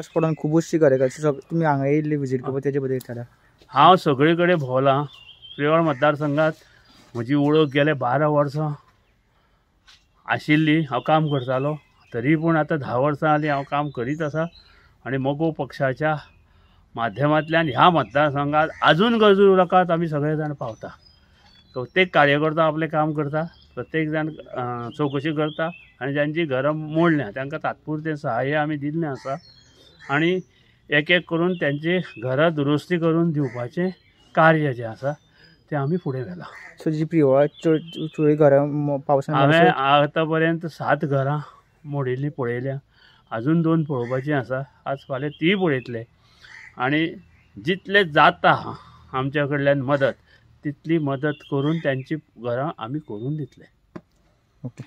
First पडून खूब गोष्टी कार्यकर्ते तुम्ही हांगा येयल्ले विजीट करपाक तेजे बद्दल सांगा। हांव सगळे कडेन भोंवलां। प्रिवळ मतदारसंघात म्हजी वळख गेले 12 वर्सां आशिल्ली। हांव काम करतालो, तरी पूण आतां 10 वर्सां जालीं हांव काम करीत आसा आनी मोगो पक्षाच्या माध्यमांतल्यान ह्या मतदारसंघात अजून गरजू लोकांक आमी सगळे जाण पावता। प्रत्येक कार्यकर्तो आपलें काम करता, प्रत्येक जाण चवकशी करता आनी जांची घरां मोडल्यां तांकां तात्पुरतें सहाय्य आमी दिल्लें आसा आनी एक एक करून त्यांची घरां दुरुस्ती करून दिवपाचें कार्य जें आसा तें आमी फुडें व्हेलां। सो जी प्रिवळ चोळी घरां पावसान हांवें आतां पर्यंत 7 घरां मोडिल्लीं पळयल्या, अजून 2 पळोवपाचीं आसा। आज फाल्यां तीय पळयतले आनी जितलें जाता आमच्या कडल्यान मदत तितली मदत करून त्यांची घरां आमी करून दितले। ओके।